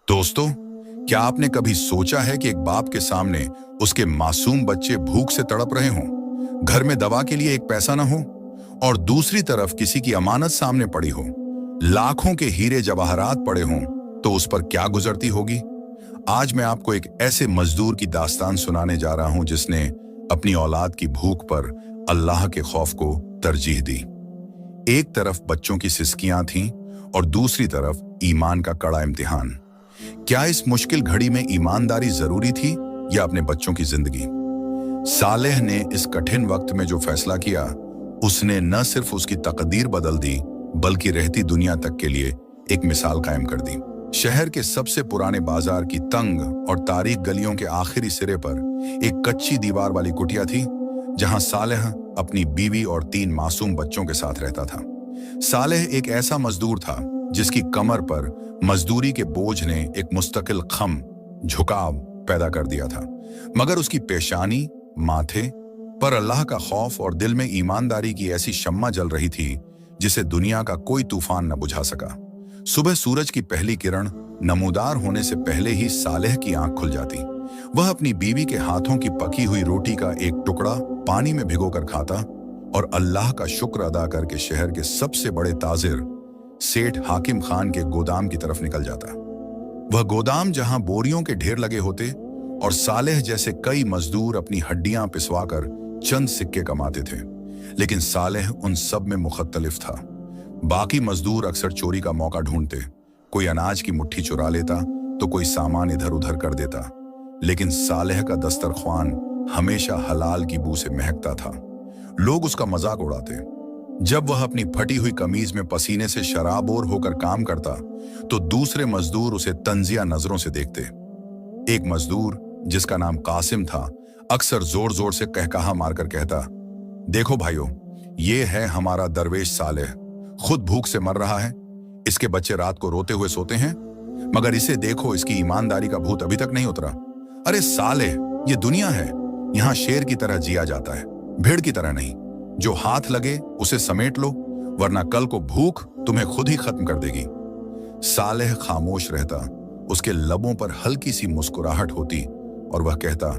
दोस्तों, क्या आपने कभी सोचा है कि एक बाप के सामने उसके मासूम बच्चे भूख से तड़प रहे हों, घर में दवा के लिए एक पैसा ना हो, और दूसरी तरफ किसी की अमानत सामने पड़ी हो, लाखों के हीरे जवाहरात पड़े हों, तो उस पर क्या गुजरती होगी? आज मैं आपको एक ऐसे मजदूर की दास्तान सुनाने जा रहा हूं जिसने अपनी औलाद की भूख पर अल्लाह के खौफ को तरजीह दी। एक तरफ बच्चों की सिसकियां थीं और दूसरी तरफ ईमान का कड़ा इम्तिहान। क्या इस मुश्किल घड़ी में ईमानदारी जरूरी थी या अपने बच्चों की जिंदगी? सालेह ने इस कठिन वक्त में जो फैसला किया, उसने न सिर्फ उसकी तकदीर बदल दी बल्कि रहती दुनिया तक के लिए एक मिसाल कायम कर दी। शहर के सबसे पुराने बाजार की तंग और तारीक गलियों के आखिरी सिरे पर एक कच्ची दीवार वाली कुटिया थी, जहां सालेह अपनी बीवी और 3 मासूम बच्चों के साथ रहता था। सालेह एक ऐसा मजदूर था जिसकी कमर पर मजदूरी के बोझ ने एक मुस्तकिल खम, झुकाव पैदा कर दिया था, मगर उसकी पेशानी, माथे पर अल्लाह का खौफ और दिल में ईमानदारी की ऐसी शम्मा जल रही थी जिसे दुनिया का कोई तूफान न बुझा सका। सुबह सूरज की पहली किरण नमूदार होने से पहले ही सालेह की आंख खुल जाती। वह अपनी बीवी के हाथों की पकी हुई रोटी का एक टुकड़ा पानी में भिगोकर खाता और अल्लाह का शुक्र अदा करके शहर के सबसे बड़े ताजिर सेठ हाकिम खान के गोदाम की तरफ निकल जाता। वह गोदाम जहां बोरियों के ढेर लगे होते और सालेह जैसे कई मजदूर अपनी हड्डियां पिसवाकर चंद सिक्के कमाते थे, लेकिन सालेह उन सब में मुख्तलिफ था। बाकी मजदूर अक्सर चोरी का मौका ढूंढते, कोई अनाज की मुट्ठी चुरा लेता तो कोई सामान इधर उधर कर देता, लेकिन सालेह का दस्तरख्वान हमेशा हलाल की बू से महकता था। लोग उसका मजाक उड़ाते। जब वह अपनी फटी हुई कमीज में पसीने से शराबोर होकर काम करता तो दूसरे मजदूर उसे तंजिया नजरों से देखते। एक मजदूर जिसका नाम कासिम था अक्सर जोर जोर से कहकहा मारकर कहता, देखो भाइयों, ये है हमारा दरवेश सालेह, खुद भूख से मर रहा है, इसके बच्चे रात को रोते हुए सोते हैं, मगर इसे देखो, इसकी ईमानदारी का भूत अभी तक नहीं उतरा। अरे सालेह, ये दुनिया है, यहाँ शेर की तरह जिया जाता है, भेड़ की तरह नहीं। जो हाथ लगे उसे समेट लो, वरना कल को भूख तुम्हें खुद ही खत्म कर देगी। सालेह खामोश रहता, उसके लबों पर हल्की सी मुस्कुराहट होती और वह कहता,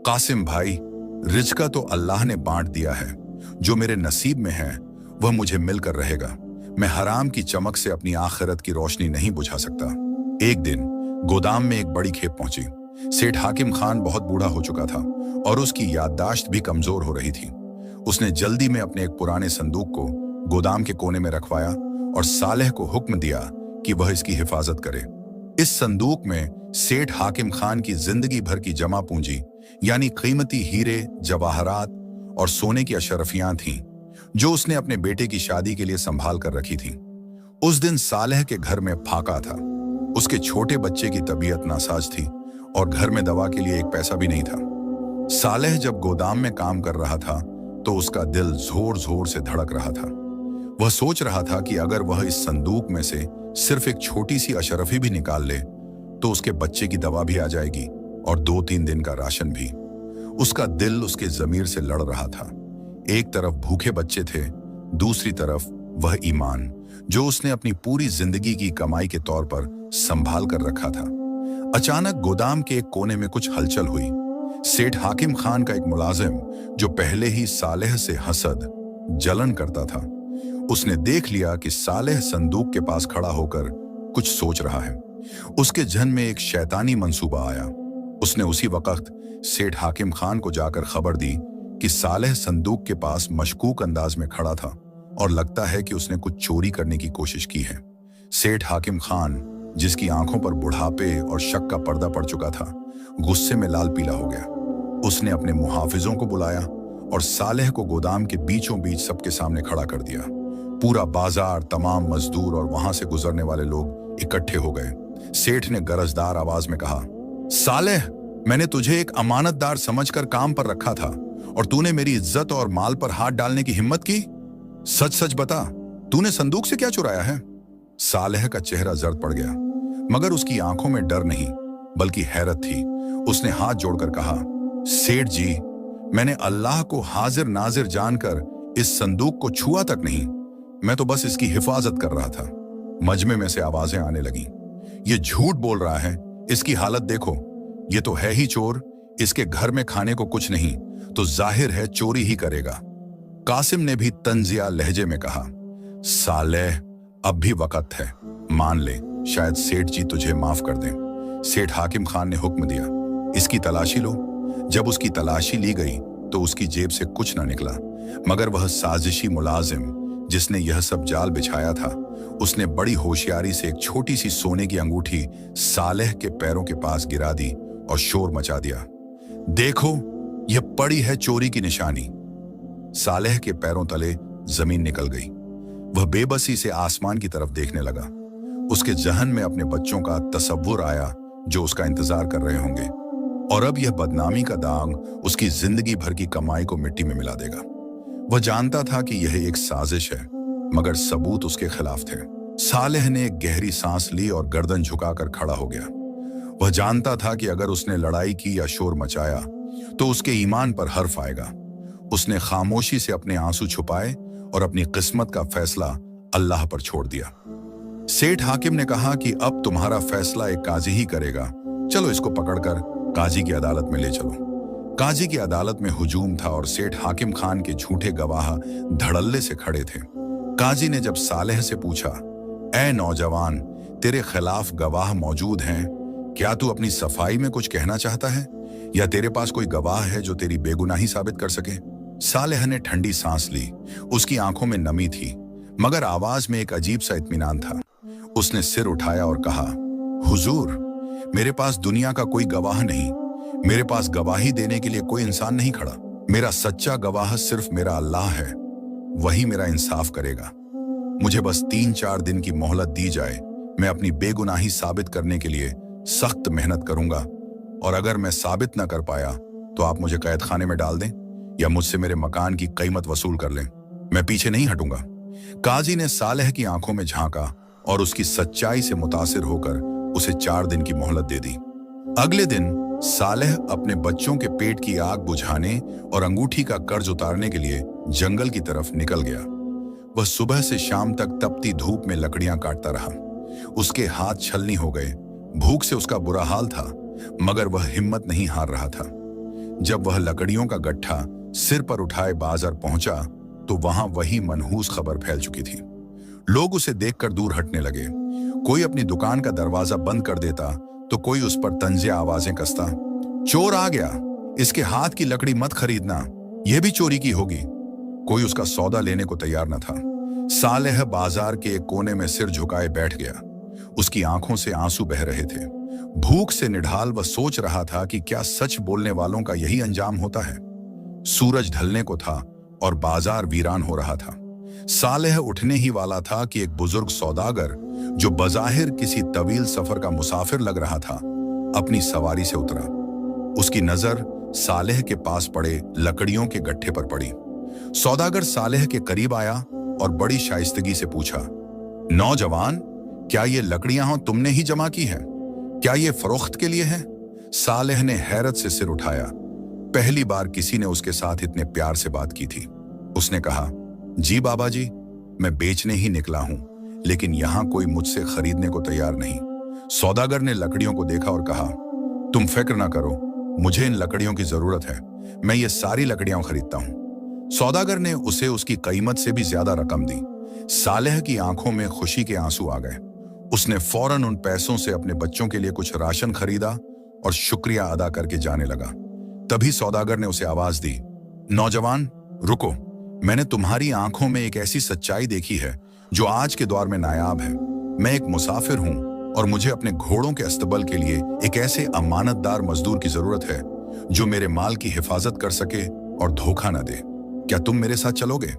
कासिम भाई, रिज़्क़ तो अल्लाह ने बांट दिया है, जो मेरे नसीब में है वह मुझे मिलकर रहेगा। मैं हराम की चमक से अपनी आखिरत की रोशनी नहीं बुझा सकता। एक दिन गोदाम में एक बड़ी खेप पहुंची। सेठ हाकिम खान बहुत बूढ़ा हो चुका था और उसकी याददाश्त भी कमजोर हो रही थी। उसने जल्दी में अपने एक पुराने संदूक को गोदाम के कोने में रखवाया और सालेह को हुक्म दिया कि वह इसकी हिफाजत करे। इस संदूक में सेठ हाकिम खान की जिंदगी भर की जमा पूंजी यानी कीमती हीरे, जवाहरात और सोने की अशरफियां थीं, जो उसने अपने बेटे की शादी के लिए संभाल कर रखी थीं। उस दिन सालेह के घर में फाका था। उसके छोटे बच्चे की तबीयत नासाज थी और घर में दवा के लिए एक पैसा भी नहीं था। सालेह जब गोदाम में काम कर रहा था तो उसका दिल जोर जोर से धड़क रहा था। वह सोच रहा था कि अगर वह इस संदूक में से सिर्फ एक छोटी सी अशरफी भी निकाल ले तो उसके बच्चे की दवा भी आ जाएगी और 2-3 दिन का राशन भी। उसका दिल उसके जमीर से लड़ रहा था। एक तरफ भूखे बच्चे थे, दूसरी तरफ वह ईमान जो उसने अपनी पूरी जिंदगी की कमाई के तौर पर संभाल कर रखा था। अचानक गोदाम के एक कोने में कुछ हलचल हुई। सेठ हाकिम खान का एक मुलाजिम, जो पहले ही सालेह से हसद, जलन करता था, उसने देख लिया कि सालेह संदूक के पास खड़ा होकर कुछ सोच रहा है। उसके जहन में एक शैतानी मंसूबा आया। उसने उसी वक्त सेठ हाकिम खान को जाकर खबर दी कि सालेह संदूक के पास मशकूक अंदाज में खड़ा था और लगता है कि उसने कुछ चोरी करने की कोशिश की है। सेठ हाकिम खान, जिसकी आंखों पर बुढ़ापे और शक का पर्दा पड़ चुका था, गुस्से में लाल पीला हो गया। उसने अपने मुहाफिजों को बुलाया और सालेह को गोदाम के बीचों बीच सबके सामने खड़ा कर दिया। पूरा बाजार, तमाम मजदूर और वहां से गुजरने वाले लोग इकट्ठे हो गए। सेठ ने गरजदार आवाज में कहा, सालेह, मैंने तुझे एक अमानतदार समझकर काम पर रखा था और तूने मेरी इज्जत और माल पर हाथ डालने की हिम्मत की। सच सच बता, तूने संदूक से क्या चुराया है? सालेह का चेहरा जर्द पड़ गया, मगर उसकी आंखों में डर नहीं बल्कि हैरत थी। उसने हाथ जोड़कर कहा, सेठ जी, मैंने अल्लाह को हाजिर नाजिर जानकर इस संदूक को छुआ तक नहीं, मैं तो बस इसकी हिफाजत कर रहा था। मजमे में से आवाजें आने लगीं। ये झूठ बोल रहा है, इसकी हालत देखो, ये तो है ही चोर, इसके घर में खाने को कुछ नहीं तो जाहिर है चोरी ही करेगा। कासिम ने भी तंजिया लहजे में कहा, सालेह, अब भी वक्त है, मान ले, शायद सेठ जी तुझे माफ कर दें। सेठ हाकिम खान ने हुक्म दिया, इसकी तलाशी लो। जब उसकी तलाशी ली गई तो उसकी जेब से कुछ न निकला, मगर वह साजिशी मुलाजिम जिसने यह सब जाल बिछाया था, उसने बड़ी होशियारी से एक छोटी सी सोने की अंगूठी सालेह के पैरों के पास गिरा दी और शोर मचा दिया, देखो, यह पड़ी है चोरी की निशानी। सालेह के पैरों तले जमीन निकल गई। वह बेबसी से आसमान की तरफ देखने लगा। उसके जहन में अपने बच्चों का तसव्वुर आया जो उसका इंतजार कर रहे होंगे, और अब यह बदनामी का दाग उसकी जिंदगी भर की कमाई को मिट्टी में मिला देगा। वह जानता था कि यह एक साजिश है, मगर सबूत उसके खिलाफ थे। सालेह ने एक गहरी सांस ली और गर्दन झुकाकर खड़ा हो गया। वह जानता था कि अगर उसने लड़ाई की या शोर मचाया तो उसके ईमान पर हर्फ आएगा। उसने खामोशी से अपने आंसू छुपाए और अपनी किस्मत का फैसला अल्लाह पर छोड़ दिया। सेठ हाकिम ने कहा कि अब तुम्हारा फैसला एक काजी ही करेगा, चलो इसको पकड़कर काजी की अदालत में ले चलो। काजी की अदालत में हुजूम था और सेठ हाकिम खान के झूठे गवाह धड़ल्ले से खड़े थे। काजी ने जब सालेह से पूछा, ऐ नौजवान, तेरे खिलाफ गवाह मौजूद हैं, क्या तू अपनी सफाई में कुछ कहना चाहता है, या तेरे पास कोई गवाह है जो तेरी बेगुनाही साबित कर सके? सालेह ने ठंडी सांस ली। उसकी आंखों में नमी थी, मगर आवाज में एक अजीब सा इत्मीनान था। उसने सिर उठाया और कहा, हुजूर, मेरे पास दुनिया का कोई गवाह नहीं, मेरे पास गवाही देने के लिए कोई इंसान नहीं खड़ा। मेरा सच्चा गवाह सिर्फ मेरा अल्लाह है, वही मेरा इंसाफ करेगा। मुझे बस 3-4 दिन की मोहलत दी जाए, मैं अपनी बेगुनाही साबित करने के लिए सख्त मेहनत करूंगा, और अगर मैं साबित न कर पाया तो आप मुझे कैद खाने में डाल दें या मुझसे मेरे मकान की कीमत वसूल कर लें, मैं पीछे नहीं हटूंगा। काजी ने सालेह की आंखों में झांका और उसकी सच्चाई से मुतासिर होकर उसे 4 दिन की मोहलत दे दी। अगले दिन सालेह अपने बच्चों के पेट की आग बुझाने और अंगूठी का कर्ज उतारने के लिए जंगल की तरफ निकल गया। वह सुबह से शाम तक तपती धूप में लकड़ियां काटता रहा। उसके हाथ छलनी हो गए, भूख से उसका बुरा हाल था, मगर वह हिम्मत नहीं हार रहा था। जब वह लकड़ियों का गट्ठा सिर पर उठाए बाजार पहुंचा तो वहां वही मनहूस खबर फैल चुकी थी। लोग उसे देखकर दूर हटने लगे। कोई अपनी दुकान का दरवाजा बंद कर देता तो कोई उस पर तंजिया आवाजें कसता, चोर आ गया, इसके हाथ की लकड़ी मत खरीदना, यह भी चोरी की होगी। कोई उसका सौदा लेने को तैयार न था। सालेह बाजार के एक कोने में सिर झुकाए बैठ गया। उसकी आंखों से आंसू बह रहे थे। भूख से निढाल वह सोच रहा था कि क्या सच बोलने वालों का यही अंजाम होता है। सूरज ढलने को था और बाजार वीरान हो रहा था। सालेह उठने ही वाला था कि एक बुजुर्ग सौदागर, जो बजाहिर किसी तवील सफर का मुसाफिर लग रहा था, अपनी सवारी से उतरा। उसकी नजर सालेह के पास पड़े लकड़ियों के गट्ठे पर पड़ी। सौदागर सालेह के करीब आया और बड़ी शाइस्तगी से पूछा, नौजवान, क्या ये लकड़ियां तुमने ही जमा की हैं? क्या ये फरोख्त के लिए है? सालेह ने हैरत से सिर उठाया। पहली बार किसी ने उसके साथ इतने प्यार से बात की थी। उसने कहा, जी बाबा जी, मैं बेचने ही निकला हूं, लेकिन यहां कोई मुझसे खरीदने को तैयार नहीं। सौदागर ने लकड़ियों को देखा और कहा, तुम फिक्र ना करो, मुझे इन लकड़ियों की जरूरत है, मैं ये सारी लकड़ियां खरीदता हूं। सौदागर ने उसे उसकी कीमत से भी ज्यादा रकम दी। सालेह की आंखों में खुशी के आंसू आ गए। उसने फौरन उन पैसों से अपने बच्चों के लिए कुछ राशन खरीदा और शुक्रिया अदा करके जाने लगा। तभी सौदागर ने उसे आवाज दी, नौजवान, रुको, मैंने तुम्हारी आंखों में एक ऐसी सच्चाई देखी है जो आज के दौर में नायाब है। मैं एक मुसाफिर हूं और मुझे अपने घोड़ों के अस्तबल के लिए एक ऐसे अमानतदार मजदूर की जरूरत है जो मेरे माल की हिफाजत कर सके और धोखा न दे। क्या तुम मेरे साथ चलोगे?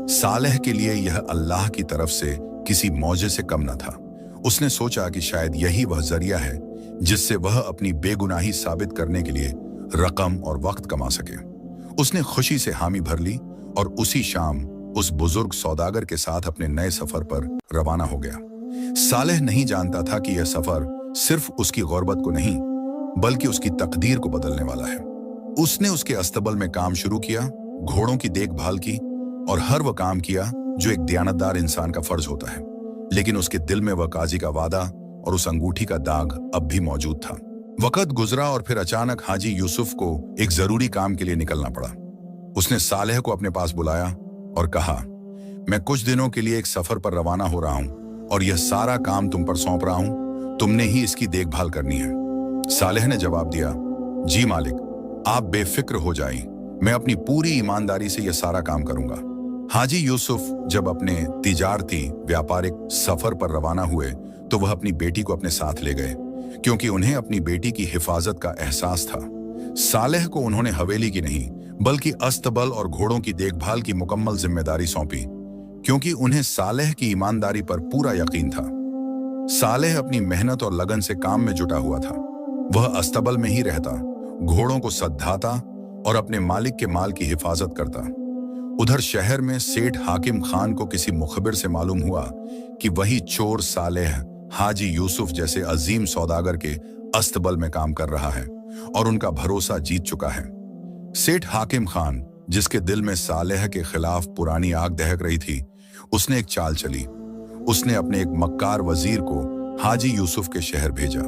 सालेह के लिए यह अल्लाह की तरफ से किसी मौजे से कम न था। उसने सोचा कि शायद यही वह जरिया है जिससे वह अपनी बेगुनाही साबित करने के लिए रकम और वक्त कमा सके। उसने खुशी से हामी भर ली और उसी शाम उस बुजुर्ग सौदागर के साथ अपने नए सफर पर रवाना हो गया। सालेह नहीं जानता था कि यह सफर सिर्फ उसकी गुर्बत को नहीं, बल्कि उसकी तकदीर को बदलने वाला है। उसने उसके अस्तबल में काम शुरू किया, घोड़ों की देखभाल की और हर वह काम किया जो एक दयानतदार इंसान का फर्ज होता है। लेकिन उसके दिल में वह काजी का वादा और उस अंगूठी का दाग अब भी मौजूद था। वक्त गुजरा और फिर अचानक हाजी यूसुफ को एक जरूरी काम के लिए निकलना पड़ा। उसने सालेह को अपने पास बुलाया और कहा, मैं कुछ दिनों के लिए एक सफर पर रवाना हो रहा हूं और यह सारा काम तुम पर सौंप रहा हूं। तुमने ही इसकी देखभाल करनी है। सालेह ने जवाब दिया, जी मालिक, आप बेफिक्र हो जाएं, मैं अपनी पूरी ईमानदारी से यह सारा काम करूंगा। हाजी यूसुफ जब अपने तिजारती व्यापारिक सफर पर रवाना हुए तो वह अपनी बेटी को अपने साथ ले गए, क्योंकि उन्हें अपनी बेटी की हिफाजत का एहसास था। सालेह को उन्होंने हवेली की नहीं बल्कि अस्तबल और घोड़ों की देखभाल की मुकम्मल जिम्मेदारी सौंपी, क्योंकि उन्हें सालेह की ईमानदारी पर पूरा यकीन था। सालेह अपनी मेहनत और लगन से काम में जुटा हुआ था। वह अस्तबल में ही रहता, घोड़ों को सधाता और अपने मालिक के माल की हिफाजत करता। उधर शहर में सेठ हाकिम खान को किसी मुखबिर से मालूम हुआ कि वही चोर सालेह हाजी यूसुफ जैसे अजीम सौदागर के अस्तबल में काम कर रहा है और उनका भरोसा जीत चुका है। सेठ हाकिम खान, जिसके दिल में सालेह के खिलाफ पुरानी आग दहक रही थी, उसने एक चाल चली। उसने अपने एक मक्कार वजीर को हाजी यूसुफ के शहर भेजा।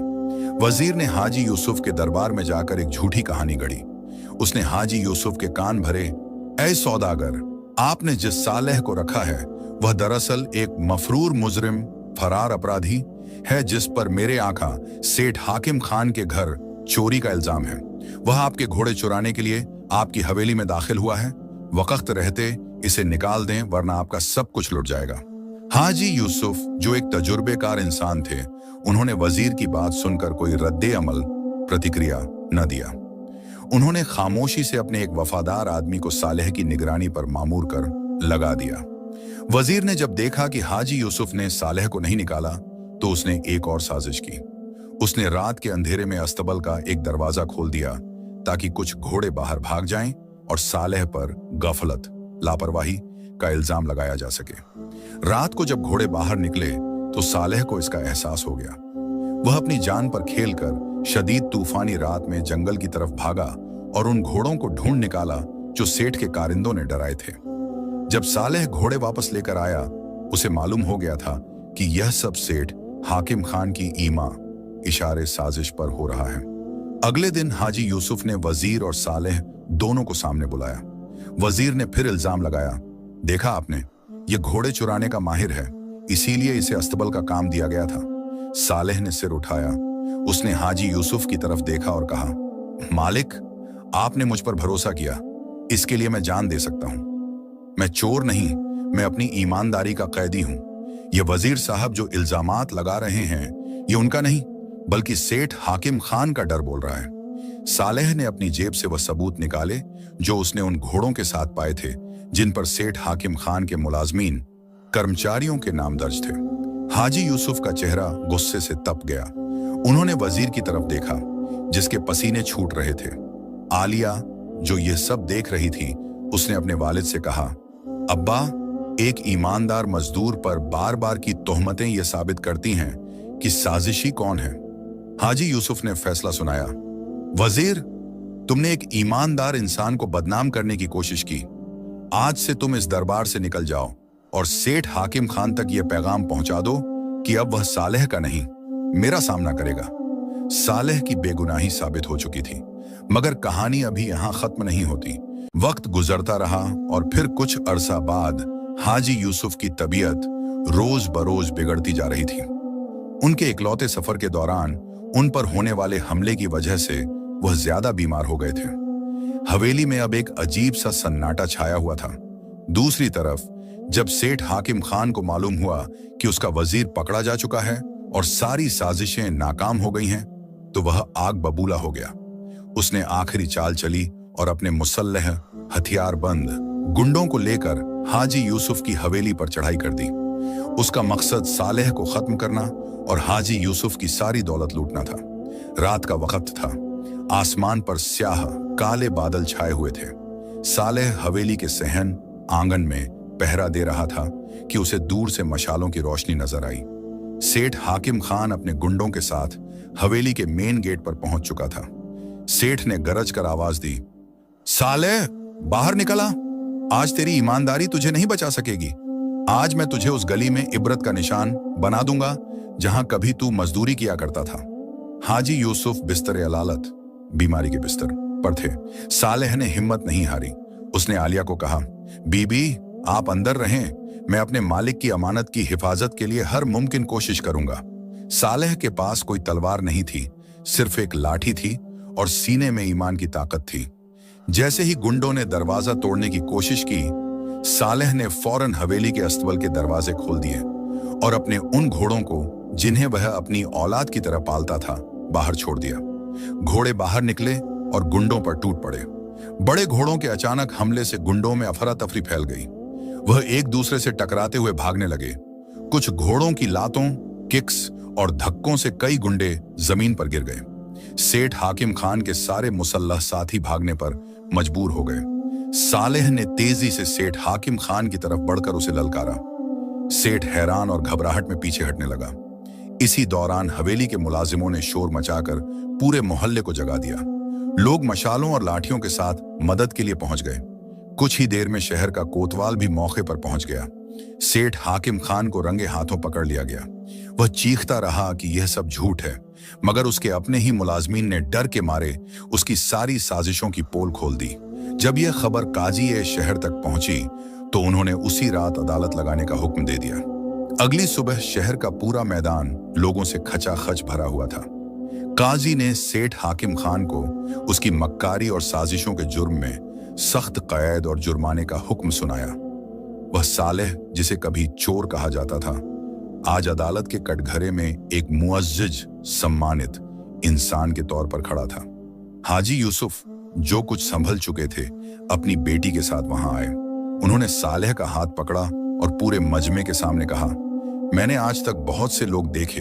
वजीर ने हाजी यूसुफ के दरबार में जाकर एक झूठी कहानी गढ़ी। उसने हाजी यूसुफ के कान भरे, ऐ सौदागर, आपने जिस सालेह को रखा है वह दरअसल एक मफरूर मुजरिम फरार अपराधी है, जिस पर मेरे आका सेठ हाकिम खान के घर चोरी का इल्जाम है। वह आपके घोड़े चुराने के लिए आपकी हवेली में दाखिल हुआ है। वक्त रहते इसे निकाल दें, वरना आपका सब कुछ लुट जाएगा। हाजी यूसुफ, जो एक तजुर्बेकार इंसान थे, उन्होंने वजीर की बात सुनकर कोई रद्दे अमल प्रतिक्रिया न दिया। उन्होंने खामोशी से अपने एक वफादार आदमी को सालेह की निगरानी पर मामूर कर लगा दिया। वजीर ने जब देखा कि हाजी यूसुफ ने सालेह को नहीं निकाला तो उसने एक और साजिश की। उसने रात के अंधेरे में अस्तबल का एक दरवाजा खोल दिया ताकि कुछ घोड़े बाहर भाग जाएं और सालेह पर गफलत, लापरवाही का इल्जाम लगाया जा सके। रात को जब घोड़े बाहर निकले तो सालेह को इसका एहसास हो गया। वह अपनी जान पर खेलकर शदीद तूफानी रात में जंगल की तरफ भागा और उन घोड़ों को ढूंढ निकाला जो सेठ के कारिंदों ने डराए थे। जब सालेह घोड़े वापस लेकर आया, उसे मालूम हो गया था कि यह सब सेठ हाकिम खान की ईमा इशारे साजिश पर हो रहा है। अगले दिन हाजी यूसुफ ने वजीर और सालेह दोनों को सामने बुलाया। वजीर ने फिर इल्जाम लगाया, देखा आपने, ये घोड़े चुराने का माहिर है, इसीलिए इसे अस्तबल का काम दिया गया था। सालेह ने सिर उठाया। उसने हाजी यूसुफ की तरफ देखा और कहा, मालिक, आपने मुझ पर भरोसा किया, इसके लिए मैं जान दे सकता हूं। मैं चोर नहीं, मैं अपनी ईमानदारी का कैदी हूं। ये वजीर साहब जो इल्जामात लगा रहे हैं, ये उनका नहीं बल्कि सेठ हाकिम खान का डर बोल रहा है। सालेह ने अपनी जेब से वह सबूत निकाले जो उसने उन घोड़ों के साथ पाए थे जिन पर सेठ हाकिम खान के मुलाजमीन कर्मचारियों के नाम दर्ज थे। हाजी यूसुफ का चेहरा गुस्से से तप गया। उन्होंने वजीर की तरफ देखा जिसके पसीने छूट रहे थे। आलिया, जो यह सब देख रही थी, उसने अपने वालिद से कहा, अब्बा, एक ईमानदार मजदूर पर बार बार की तोहमतें ये साबित करती हैं कि साजिशी कौन है। हाजी यूसुफ ने फैसला सुनाया, वजीर, तुमने एक ईमानदार इंसान को बदनाम करने की कोशिश की। आज से तुम इस दरबार से निकल जाओ और सेठ हाकिम खान तक यह पैगाम पहुंचा दो कि अब वह सालेह का नहीं, मेरा सामना करेगा। सालेह की बेगुनाही साबित हो चुकी थी, मगर कहानी अभी यहां खत्म नहीं होती। वक्त गुजरता रहा और फिर कुछ अरसा बाद हाजी यूसुफ की तबीयत रोज बरोज बिगड़ती जा रही थी। उनके इकलौते सफर के दौरान उन पर होने वाले हमले की वजह से वह ज्यादा बीमार हो गए थे। हवेली में अब एक अजीब सा सन्नाटा छाया हुआ था। दूसरी तरफ जब सेठ हाकिम खान को मालूम हुआ कि उसका वजीर पकड़ा जा चुका है और सारी साजिशें नाकाम हो गई हैं, तो वह आग बबूला हो गया। उसने आखिरी चाल चली और अपने मुसल्लह हथियारबंद गुंडों को लेकर हाजी यूसुफ की हवेली पर चढ़ाई कर दी। उसका मकसद सालेह को खत्म करना और हाजी यूसुफ की सारी दौलत लूटना था। रात का वक्त था। आसमान पर स्याह काले बादल छाए हुए थे। सालेह हवेली के सहन आंगन में पहरा दे रहा था कि उसे दूर से मशालों की रोशनी नजर आई। सेठ हाकिम खान अपने गुंडों के साथ हवेली के मेन गेट पर पहुंच चुका था। सेठ ने गरज कर आवाज दी, सालेह, बाहर निकला। आज तेरी ईमानदारी तुझे नहीं बचा सकेगी। आज मैं तुझे उस गली में इबरत का निशान बना दूंगा जहां कभी तू मजदूरी किया करता था। हाजी यूसुफ बिस्तर अलालत, बीमारी के बिस्तर पर थे। सालेह ने हिम्मत नहीं हारी। उसने आलिया को कहा, बीबी आप अंदर रहें, मैं अपने मालिक की अमानत की हिफाजत के लिए हर मुमकिन कोशिश करूंगा। सालेह के पास कोई तलवार नहीं थी, सिर्फ एक लाठी थी और सीने में ईमान की ताकत थी। जैसे ही गुंडों ने दरवाजा तोड़ने की कोशिश की, सालेह ने फौरन हवेली के अस्तबल के दरवाजे खोल दिए और अपने उन घोड़ों को, जिन्हें वह अपनी औलाद की तरह पालता था, बाहर छोड़ दिया। घोड़े बाहर निकले और गुंडों पर टूट पड़े। बड़े घोड़ों के अचानक हमले से गुंडों में अफरा तफरी फैल गई। वह एक दूसरे से टकराते हुए भागने लगे। कुछ घोड़ों की लातों, किक्स और धक्कों से कई गुंडे जमीन पर गिर गए। सेठ हाकिम खान के सारे मुसल्लह साथी भागने पर मजबूर हो गए। सालेह ने तेजी से सेठ हाकिम खान की तरफ बढ़कर उसे ललकारा। सेठ हैरान और घबराहट में पीछे हटने लगा। इसी दौरान हवेली के मुलाजिमों ने शोर मचाकर पूरे मोहल्ले को जगा दिया। लोग मशालों और लाठियों के साथ मदद के लिए पहुंच गए। कुछ ही देर में शहर का कोतवाल भी मौके पर पहुंच गया। सेठ हाकिम खान को रंगे हाथों पकड़ लिया गया। वह चीखता रहा कि यह सब झूठ है, मगर उसके अपने ही मुलाजमीन ने डर के मारे उसकी सारी साजिशों की पोल खोल दी। जब यह खबर काजी शहर तक पहुंची तो उन्होंने उसी रात अदालत लगाने का हुक्म दे दिया। अगली सुबह शहर का पूरा मैदान लोगों से खचाखच भरा हुआ था। काजी ने सेठ हाकिम खान को उसकी मक्कारी और साजिशों के जुर्म में सख्त कैद और जुर्माने का हुक्म सुनाया। वह सालेह, जिसे कभी चोर कहा जाता था, आज अदालत के कटघरे में एक मुअज्जिज, सम्मानित इंसान के तौर पर खड़ा था। हाजी यूसुफ, जो कुछ संभल चुके थे, अपनी बेटी के साथ वहां आए। उन्होंने सालेह का हाथ पकड़ा और पूरे मजमे के सामने कहा, मैंने आज तक बहुत से लोग देखे,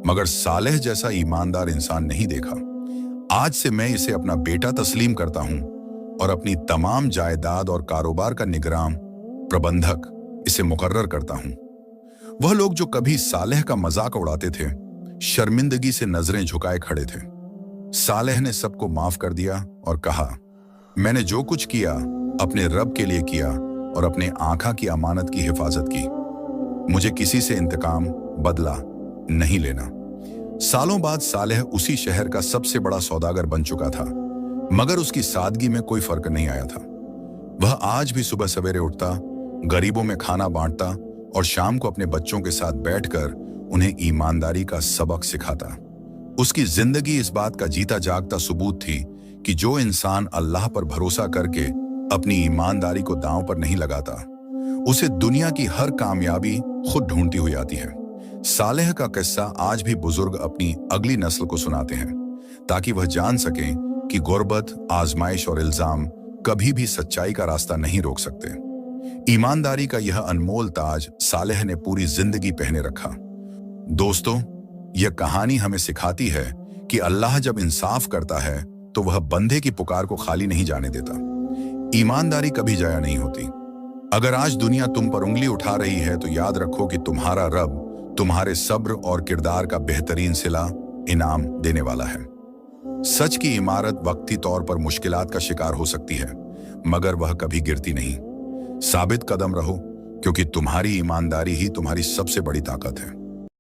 मगर सालेह जैसा ईमानदार इंसान नहीं देखा। आज से मैं इसे अपना बेटा तस्लीम करता हूं और अपनी तमाम जायदाद और कारोबार का निगरान, प्रबंधक इसे मुकर्रर करता हूं। वह लोग जो कभी सालेह का मजाक उड़ाते थे, शर्मिंदगी से नजरें झुकाए खड़े थे। सालेह ने सबको माफ कर दिया और कहा, मैंने जो कुछ किया अपने रब के लिए किया और अपने आका की अमानत की हिफाजत की। मुझे किसी से इंतकाम, बदला नहीं लेना। सालों बाद सालेह उसी शहर का सबसे बड़ा सौदागर बन चुका था, मगर उसकी सादगी में कोई फर्क नहीं आया था। वह आज भी सुबह सवेरे उठता, गरीबों में खाना बांटता और शाम को अपने बच्चों के साथ बैठकर उन्हें ईमानदारी का सबक सिखाता। उसकी जिंदगी इस बात का जीता जागता सबूत थी कि जो इंसान अल्लाह पर भरोसा करके अपनी ईमानदारी को दांव पर नहीं लगाता, उसे दुनिया की हर कामयाबी खुद ढूंढती हुई आती है। सालेह का किस्सा आज भी बुजुर्ग अपनी अगली नस्ल को सुनाते हैं, ताकि वह जान सकें कि गुर्बत, आजमाइश और इल्जाम कभी भी सच्चाई का रास्ता नहीं रोक सकते। ईमानदारी का यह अनमोल ताज सालेह ने पूरी जिंदगी पहने रखा। दोस्तों, यह कहानी हमें सिखाती है कि अल्लाह जब इंसाफ करता है तो वह बंदे की पुकार को खाली नहीं जाने देता। ईमानदारी कभी जाया नहीं होती। अगर आज दुनिया तुम पर उंगली उठा रही है तो याद रखो कि तुम्हारा रब तुम्हारे सब्र और किरदार का बेहतरीन सिला इनाम देने वाला है। सच की इमारत वक्ती तौर पर मुश्किलात का शिकार हो सकती है, मगर वह कभी गिरती नहीं। साबित कदम रहो, क्योंकि तुम्हारी ईमानदारी ही तुम्हारी सबसे बड़ी ताकत है।